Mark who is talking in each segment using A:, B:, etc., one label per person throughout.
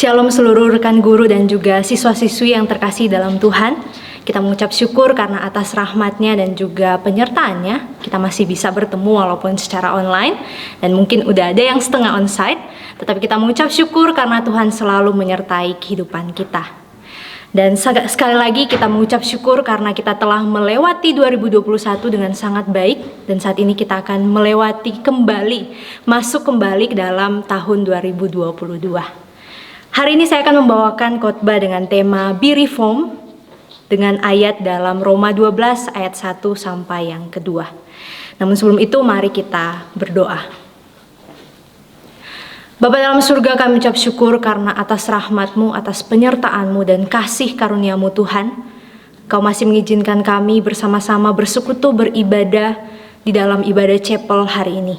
A: Shalom seluruh rekan guru dan juga siswa-siswi yang terkasih dalam Tuhan. Kita mengucap syukur karena atas rahmat-Nya dan juga penyertaan-Nya kita masih bisa bertemu walaupun secara online. Dan mungkin udah ada yang setengah onsite, tetapi kita mengucap syukur karena Tuhan selalu menyertai kehidupan kita. Dan sekali lagi kita mengucap syukur karena kita telah melewati 2021 dengan sangat baik. Dan saat ini kita akan masuk kembali ke dalam tahun 2022. Hari ini saya akan membawakan khotbah dengan tema Be Reformed dengan ayat dalam Roma 12 ayat 1 sampai yang kedua. Namun sebelum itu mari kita berdoa. Bapa dalam surga, kami ucap syukur karena atas rahmat-Mu, atas penyertaan-Mu dan kasih karunia-Mu Tuhan. Kau masih mengizinkan kami bersama-sama bersekutu beribadah di dalam ibadah chapel hari ini.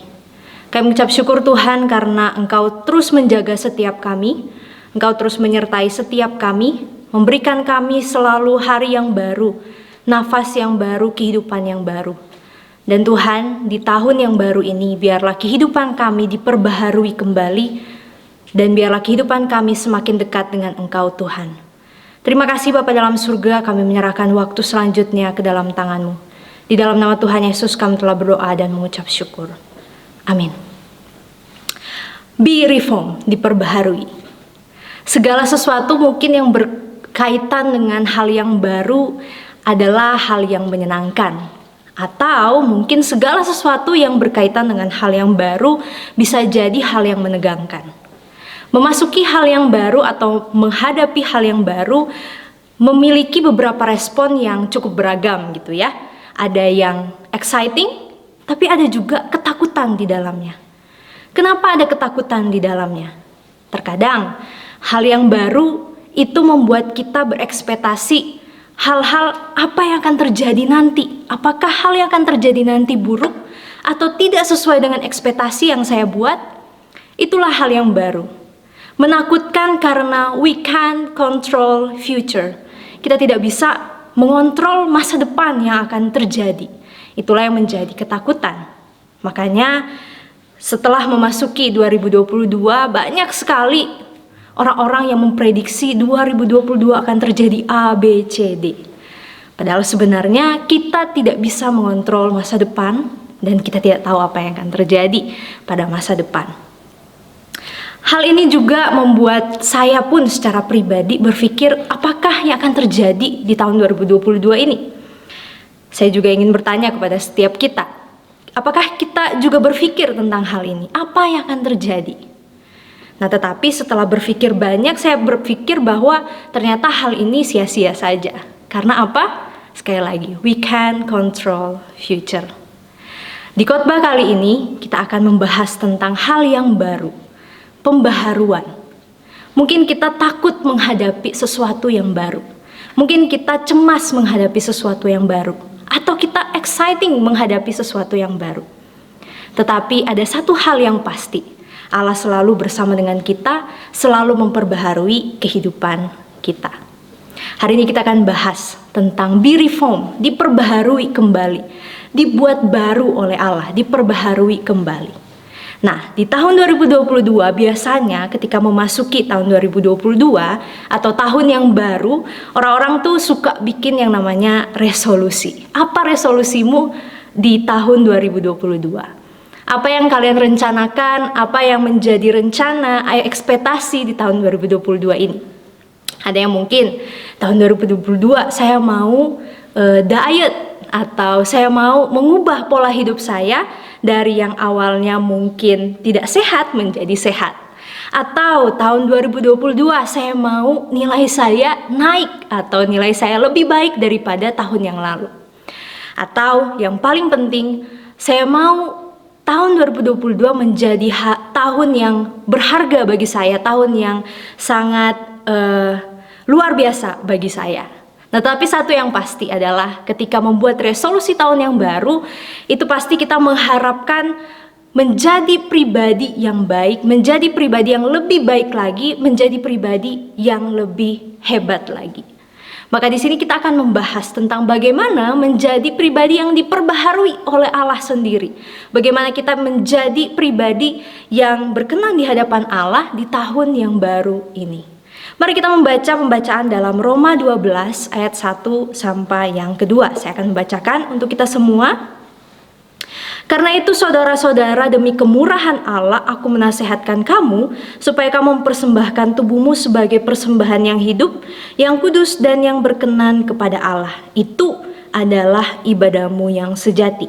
A: Kami ucap syukur Tuhan karena Engkau terus menjaga setiap kami. Engkau terus menyertai setiap kami, memberikan kami selalu hari yang baru, nafas yang baru, kehidupan yang baru. Dan Tuhan, di tahun yang baru ini, biarlah kehidupan kami diperbaharui kembali, dan biarlah kehidupan kami semakin dekat dengan Engkau Tuhan. Terima kasih Bapa dalam surga, kami menyerahkan waktu selanjutnya ke dalam tangan-Mu. Di dalam nama Tuhan Yesus kami telah berdoa dan mengucap syukur. Amin. Be reformed, diperbaharui. Segala sesuatu mungkin yang berkaitan dengan hal yang baru adalah hal yang menyenangkan. Atau mungkin segala sesuatu yang berkaitan dengan hal yang baru bisa jadi hal yang menegangkan. Memasuki hal yang baru atau menghadapi hal yang baru memiliki beberapa respon yang cukup beragam gitu ya. Ada yang exciting, tapi ada juga ketakutan di dalamnya. Kenapa ada ketakutan di dalamnya? Terkadang hal yang baru itu membuat kita berekspektasi hal-hal apa yang akan terjadi nanti. Apakah hal yang akan terjadi nanti buruk atau tidak sesuai dengan ekspektasi yang saya buat? Itulah hal yang baru. Menakutkan karena we can't control future. Kita tidak bisa mengontrol masa depan yang akan terjadi. Itulah yang menjadi ketakutan. Makanya setelah memasuki 2022 banyak sekali orang-orang yang memprediksi 2022 akan terjadi A, B, C, D. Padahal sebenarnya kita tidak bisa mengontrol masa depan dan kita tidak tahu apa yang akan terjadi pada masa depan. Hal ini juga membuat saya pun secara pribadi berpikir apakah yang akan terjadi di tahun 2022 ini. Saya juga ingin bertanya kepada setiap kita, apakah kita juga berpikir tentang hal ini? Apa yang akan terjadi? Nah, tetapi setelah berpikir banyak, saya berpikir bahwa ternyata hal ini sia-sia saja. Karena apa? Sekali lagi, we can control future. Di khotbah kali ini, kita akan membahas tentang hal yang baru, pembaharuan. Mungkin kita takut menghadapi sesuatu yang baru. Mungkin kita cemas menghadapi sesuatu yang baru. Atau kita exciting menghadapi sesuatu yang baru. Tetapi ada satu hal yang pasti, Allah selalu bersama dengan kita, selalu memperbaharui kehidupan kita. Hari ini kita akan bahas tentang be reformed, diperbaharui kembali, dibuat baru oleh Allah, diperbaharui kembali. Nah, di tahun 2022 biasanya ketika memasuki tahun 2022 atau tahun yang baru, orang-orang tuh suka bikin yang namanya resolusi. Apa resolusimu di tahun 2022? Apa yang kalian rencanakan, apa yang menjadi rencana, ekspektasi di tahun 2022 ini. Ada yang mungkin tahun 2022 saya mau diet atau saya mau mengubah pola hidup saya dari yang awalnya mungkin tidak sehat menjadi sehat. Atau tahun 2022 saya mau nilai saya naik atau nilai saya lebih baik daripada tahun yang lalu. Atau yang paling penting, saya mau tahun 2022 menjadi tahun yang berharga bagi saya, tahun yang sangat luar biasa bagi saya. Nah, tapi satu yang pasti adalah ketika membuat resolusi tahun yang baru, itu pasti kita mengharapkan menjadi pribadi yang baik, menjadi pribadi yang lebih baik lagi, menjadi pribadi yang lebih hebat lagi. Maka di sini kita akan membahas tentang bagaimana menjadi pribadi yang diperbaharui oleh Allah sendiri. Bagaimana kita menjadi pribadi yang berkenan di hadapan Allah di tahun yang baru ini. Mari kita membaca pembacaan dalam Roma 12 ayat 1 sampai yang kedua. Saya akan membacakan untuk kita semua. Karena itu saudara-saudara, demi kemurahan Allah aku menasehatkan kamu supaya kamu mempersembahkan tubuhmu sebagai persembahan yang hidup, yang kudus dan yang berkenan kepada Allah. Itu adalah ibadahmu yang sejati.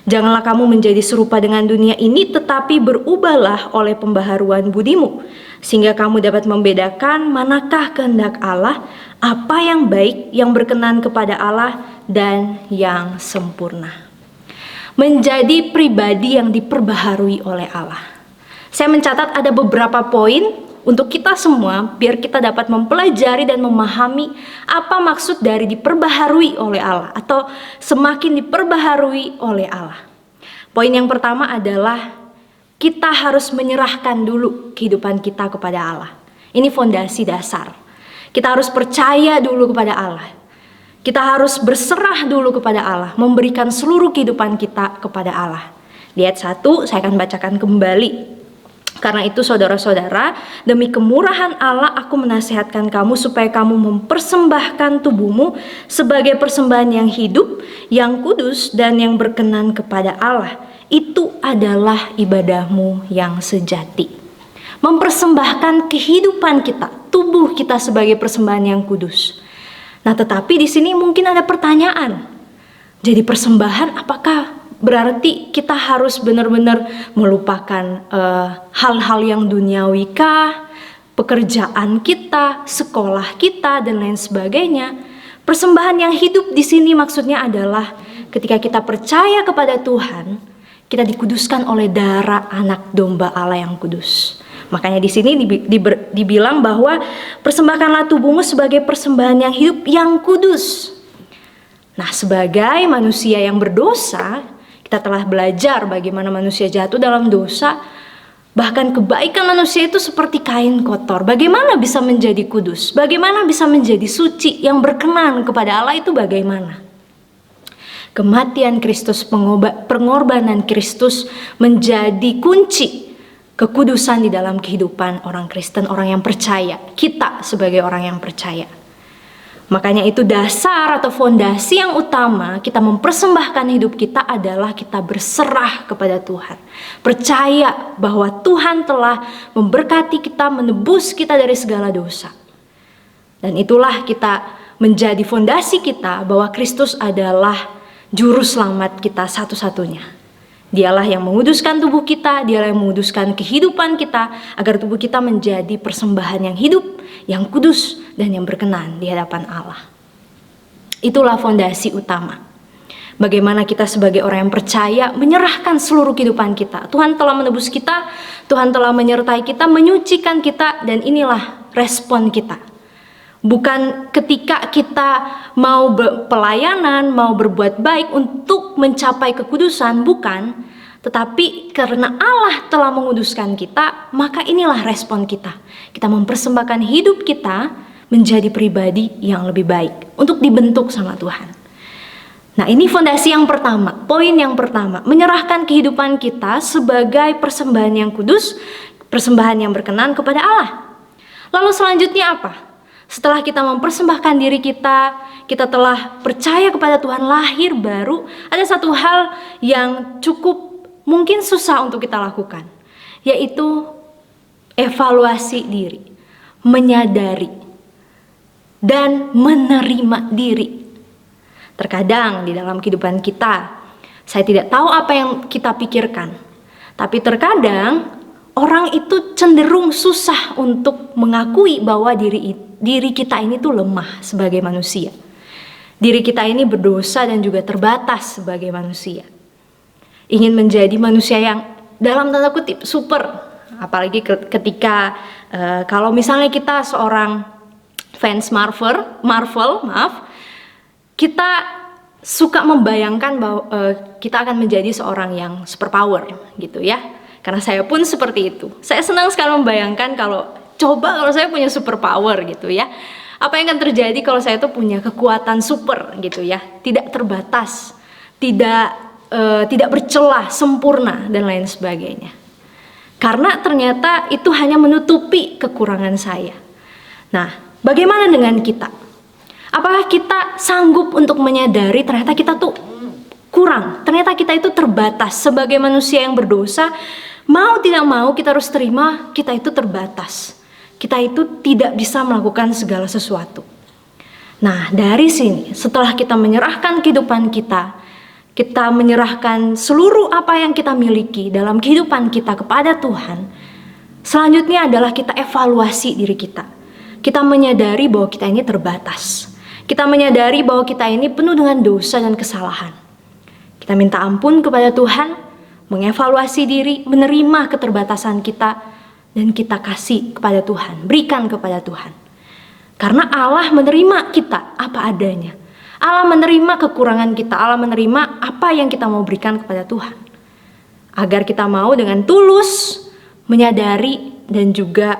A: Janganlah kamu menjadi serupa dengan dunia ini, tetapi berubahlah oleh pembaharuan budimu, sehingga kamu dapat membedakan manakah kehendak Allah, apa yang baik, yang berkenan kepada Allah, dan yang sempurna. Menjadi pribadi yang diperbaharui oleh Allah. Saya mencatat ada beberapa poin untuk kita semua biar kita dapat mempelajari dan memahami apa maksud dari diperbaharui oleh Allah atau semakin diperbaharui oleh Allah. Poin yang pertama adalah kita harus menyerahkan dulu kehidupan kita kepada Allah. Ini fondasi dasar. Kita harus percaya dulu kepada Allah. Kita harus berserah dulu kepada Allah, memberikan seluruh kehidupan kita kepada Allah. Di ayat 1 saya akan bacakan kembali. Karena itu saudara-saudara, demi kemurahan Allah aku menasihatkan kamu supaya kamu mempersembahkan tubuhmu sebagai persembahan yang hidup, yang kudus dan yang berkenan kepada Allah. Itu adalah ibadahmu yang sejati. Mempersembahkan kehidupan kita, tubuh kita sebagai persembahan yang kudus. Nah, tetapi di sini mungkin ada pertanyaan. Jadi persembahan apakah berarti kita harus benar-benar melupakan hal-hal yang duniawi kah? Pekerjaan kita, sekolah kita dan lain sebagainya. Persembahan yang hidup di sini maksudnya adalah ketika kita percaya kepada Tuhan, kita dikuduskan oleh darah anak domba Allah yang kudus. Makanya di sini dibilang bahwa persembahkanlah tubuhmu sebagai persembahan yang hidup, yang kudus. Nah, sebagai manusia yang berdosa, kita telah belajar bagaimana manusia jatuh dalam dosa. Bahkan kebaikan manusia itu seperti kain kotor. Bagaimana bisa menjadi kudus? Bagaimana bisa menjadi suci yang berkenan kepada Allah itu bagaimana? Kematian Kristus, pengorbanan Kristus menjadi kunci kekudusan di dalam kehidupan orang Kristen, orang yang percaya. Kita sebagai orang yang percaya. Makanya itu dasar atau fondasi yang utama kita mempersembahkan hidup kita adalah kita berserah kepada Tuhan. Percaya bahwa Tuhan telah memberkati kita, menebus kita dari segala dosa. Dan itulah kita menjadi fondasi kita bahwa Kristus adalah juru selamat kita satu-satunya. Dialah yang menguduskan tubuh kita, dialah yang menguduskan kehidupan kita, agar tubuh kita menjadi persembahan yang hidup, yang kudus, dan yang berkenan di hadapan Allah. Itulah fondasi utama. Bagaimana kita sebagai orang yang percaya menyerahkan seluruh kehidupan kita. Tuhan telah menebus kita, Tuhan telah menyertai kita, menyucikan kita, dan inilah respon kita. Bukan ketika kita mau pelayanan, mau berbuat baik untuk mencapai kekudusan, bukan. Tetapi karena Allah telah menguduskan kita, maka inilah respon kita. Kita mempersembahkan hidup kita menjadi pribadi yang lebih baik untuk dibentuk sama Tuhan. Nah, ini fondasi yang pertama, poin yang pertama, menyerahkan kehidupan kita sebagai persembahan yang kudus, persembahan yang berkenan kepada Allah. Lalu selanjutnya apa? Setelah kita mempersembahkan diri kita, kita telah percaya kepada Tuhan, lahir baru, ada satu hal yang cukup mungkin susah untuk kita lakukan, yaitu evaluasi diri, menyadari, dan menerima diri. Terkadang di dalam kehidupan kita, saya tidak tahu apa yang kita pikirkan, tapi terkadang orang itu cenderung susah untuk mengakui bahwa diri kita ini tuh lemah sebagai manusia. Diri kita ini berdosa dan juga terbatas sebagai manusia. Ingin menjadi manusia yang dalam tanda kutip super. Apalagi ketika kalau misalnya kita seorang fans Marvel, kita suka membayangkan bahwa kita akan menjadi seorang yang superpower gitu ya. Karena saya pun seperti itu. Saya senang sekali membayangkan kalau saya punya superpower gitu ya. Apa yang akan terjadi kalau saya tuh punya kekuatan super gitu ya. Tidak terbatas, tidak bercelah, sempurna dan lain sebagainya. Karena ternyata itu hanya menutupi kekurangan saya. Nah, bagaimana dengan kita? Apakah kita sanggup untuk menyadari ternyata kita tuh kurang, ternyata kita itu terbatas sebagai manusia yang berdosa? Mau tidak mau kita harus terima kita itu terbatas. Kita itu tidak bisa melakukan segala sesuatu. Nah, dari sini setelah kita menyerahkan kehidupan kita menyerahkan seluruh apa yang kita miliki dalam kehidupan kita kepada Tuhan, selanjutnya adalah kita evaluasi diri kita. Kita menyadari bahwa kita ini terbatas. Kita menyadari bahwa kita ini penuh dengan dosa dan kesalahan. Kita minta ampun kepada Tuhan, mengevaluasi diri, menerima keterbatasan kita, dan kita kasih kepada Tuhan, berikan kepada Tuhan. Karena Allah menerima kita apa adanya. Allah menerima kekurangan kita, Allah menerima apa yang kita mau berikan kepada Tuhan. Agar kita mau dengan tulus menyadari dan juga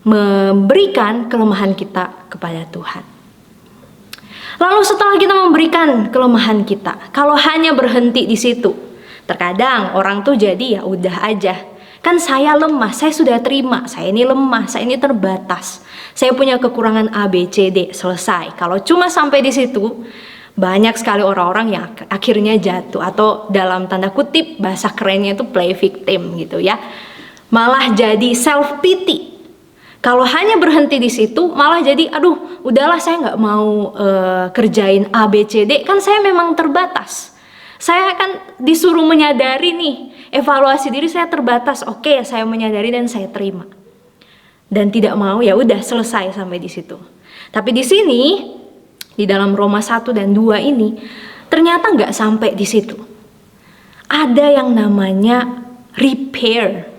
A: memberikan kelemahan kita kepada Tuhan. Lalu setelah kita memberikan kelemahan kita, kalau hanya berhenti di situ, terkadang orang tuh jadi ya udah aja. Kan saya lemah, saya sudah terima, saya ini lemah, saya ini terbatas. Saya punya kekurangan A, B, C, D, selesai. Kalau cuma sampai di situ, banyak sekali orang-orang yang akhirnya jatuh. Atau dalam tanda kutip, bahasa kerennya itu play victim gitu ya. Malah jadi self pity. Kalau hanya berhenti di situ, malah jadi aduh udahlah saya nggak mau kerjain A, B, C, D. Kan saya memang terbatas. Saya akan disuruh menyadari nih, evaluasi diri saya terbatas. Oke, saya menyadari dan saya terima. Dan tidak mau, ya udah selesai sampai di situ. Tapi di sini, di dalam Roma 1 dan 2 ini, ternyata nggak sampai di situ. Ada yang namanya repair.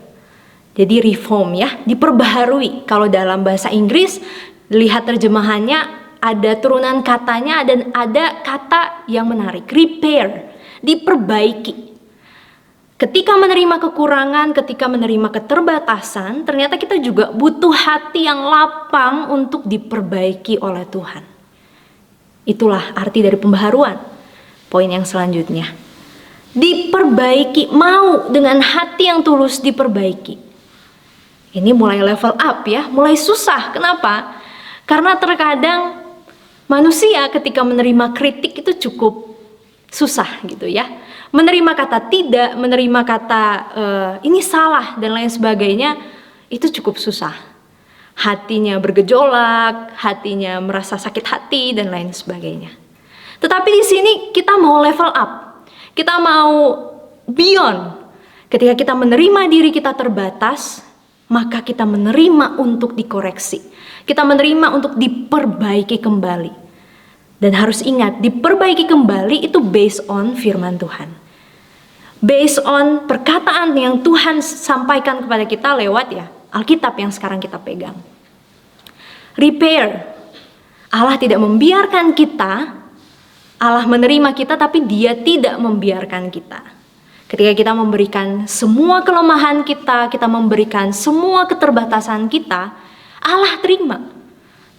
A: Jadi reform ya, diperbaharui. Kalau dalam bahasa Inggris, lihat terjemahannya, ada turunan katanya dan ada kata yang menarik, repair, diperbaiki. Ketika menerima kekurangan, ketika menerima keterbatasan, ternyata kita juga butuh hati yang lapang untuk diperbaiki oleh Tuhan. Itulah arti dari pembaharuan. Poin yang selanjutnya. Diperbaiki, mau dengan hati yang tulus diperbaiki. Ini mulai level up ya, mulai susah. Kenapa? Karena terkadang manusia ketika menerima kritik itu cukup susah gitu ya. Menerima kata tidak, menerima kata ini salah dan lain sebagainya, itu cukup susah. Hatinya bergejolak, hatinya merasa sakit hati dan lain sebagainya. Tetapi di sini kita mau level up, kita mau beyond. Ketika kita menerima diri kita terbatas, maka kita menerima untuk dikoreksi. Kita menerima untuk diperbaiki kembali. Dan harus ingat, diperbaiki kembali itu based on firman Tuhan. Based on perkataan yang Tuhan sampaikan kepada kita lewat ya Alkitab yang sekarang kita pegang. Repair. Allah tidak membiarkan kita, Allah menerima kita tapi Dia tidak membiarkan kita. Ketika kita memberikan semua kelemahan kita, kita memberikan semua keterbatasan kita, Allah terima.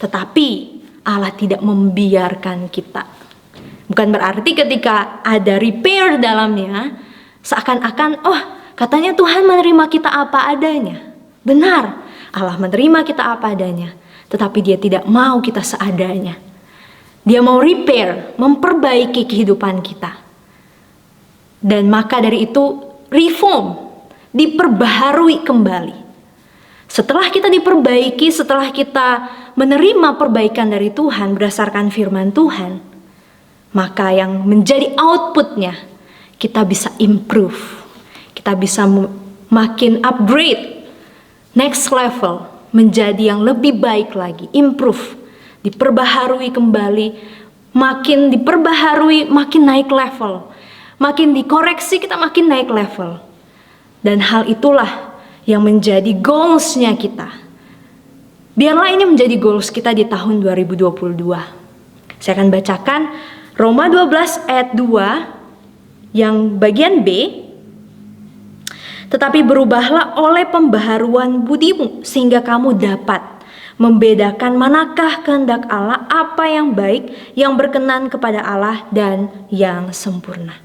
A: Tetapi Allah tidak membiarkan kita. Bukan berarti ketika ada repair dalamnya, seakan-akan, oh katanya Tuhan menerima kita apa adanya. Benar, Allah menerima kita apa adanya. Tetapi Dia tidak mau kita seadanya. Dia mau repair, memperbaiki kehidupan kita. Dan maka dari itu, reform, diperbaharui kembali. Setelah kita diperbaiki, setelah kita menerima perbaikan dari Tuhan berdasarkan firman Tuhan, maka yang menjadi outputnya, kita bisa improve, kita bisa makin upgrade, next level, menjadi yang lebih baik lagi, improve, diperbaharui kembali, makin diperbaharui, makin naik level, makin dikoreksi, kita makin naik level. Dan hal itulah yang menjadi goals-nya kita. Biarlah ini menjadi goals kita di tahun 2022. Saya akan bacakan Roma 12 ayat 2 yang bagian B. Tetapi berubahlah oleh pembaharuan budimu sehingga kamu dapat membedakan manakah kehendak Allah, apa yang baik, yang berkenan kepada Allah dan yang sempurna.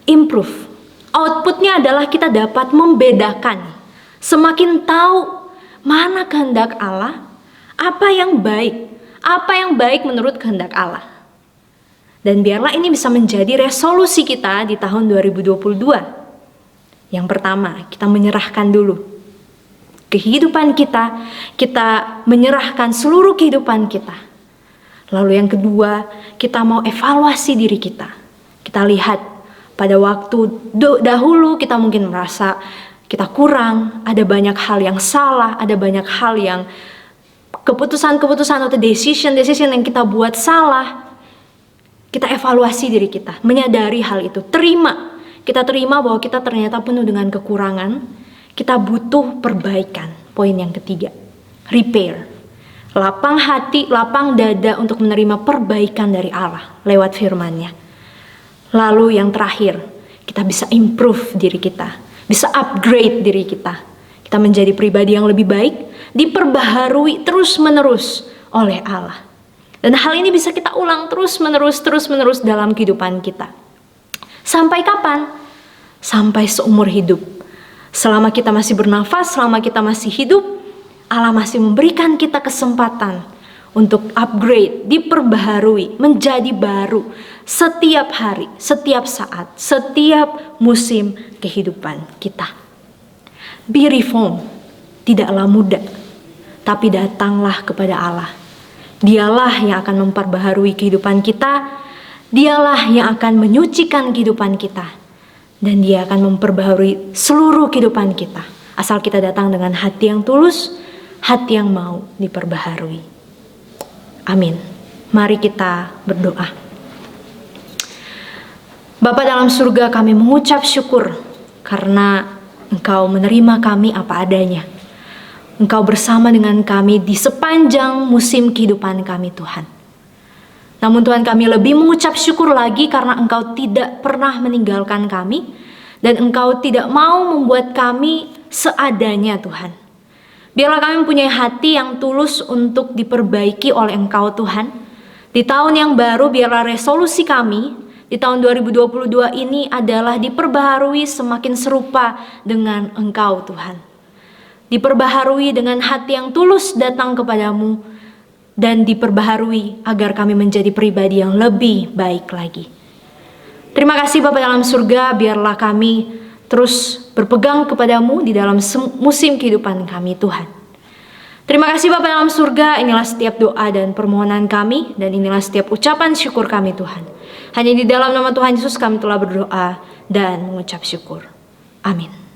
A: Improve. Outputnya adalah kita dapat membedakan. Semakin tahu mana kehendak Allah, Apa yang baik? Apa yang baik menurut kehendak Allah? Dan biarlah ini bisa menjadi resolusi kita di tahun 2022. Yang pertama, kita menyerahkan dulu kehidupan kita, kita menyerahkan seluruh kehidupan kita. Lalu yang kedua, kita mau evaluasi diri kita. Kita lihat pada waktu dahulu kita mungkin merasa kita kurang, ada banyak hal yang salah, ada banyak hal yang keputusan-keputusan atau decision yang kita buat salah. Kita evaluasi diri kita, menyadari hal itu, kita terima bahwa kita ternyata penuh dengan kekurangan, kita butuh perbaikan. Poin yang ketiga, repair. Lapang hati, lapang dada untuk menerima perbaikan dari Allah lewat firman-Nya. Lalu yang terakhir, kita bisa improve diri kita, bisa upgrade diri kita. Kita menjadi pribadi yang lebih baik, diperbaharui terus-menerus oleh Allah. Dan hal ini bisa kita ulang terus-menerus dalam kehidupan kita. Sampai kapan? Sampai seumur hidup. Selama kita masih bernafas, selama kita masih hidup, Allah masih memberikan kita kesempatan untuk upgrade, diperbaharui, menjadi baru setiap hari, setiap saat, setiap musim kehidupan kita. Be reformed, tidaklah mudah, tapi datanglah kepada Allah. Dialah yang akan memperbaharui kehidupan kita, dialah yang akan menyucikan kehidupan kita, dan dia akan memperbaharui seluruh kehidupan kita. Asal kita datang dengan hati yang tulus, hati yang mau diperbaharui. Amin. Mari kita berdoa. Bapa dalam surga, kami mengucap syukur karena Engkau menerima kami apa adanya. Engkau bersama dengan kami di sepanjang musim kehidupan kami, Tuhan. Namun Tuhan, kami lebih mengucap syukur lagi karena Engkau tidak pernah meninggalkan kami, dan Engkau tidak mau membuat kami seadanya, Tuhan. Biarlah kami mempunyai hati yang tulus untuk diperbaiki oleh Engkau, Tuhan. Di tahun yang baru, biarlah resolusi kami di tahun 2022 ini adalah diperbaharui semakin serupa dengan Engkau, Tuhan. Diperbaharui dengan hati yang tulus datang kepadamu, dan diperbaharui agar kami menjadi pribadi yang lebih baik lagi. Terima kasih Bapa dalam surga, biarlah kami terus berpegang kepadamu di dalam musim kehidupan kami, Tuhan. Terima kasih Bapa dalam surga, inilah setiap doa dan permohonan kami, dan inilah setiap ucapan syukur kami, Tuhan. Hanya di dalam nama Tuhan Yesus kami telah berdoa dan mengucap syukur. Amin.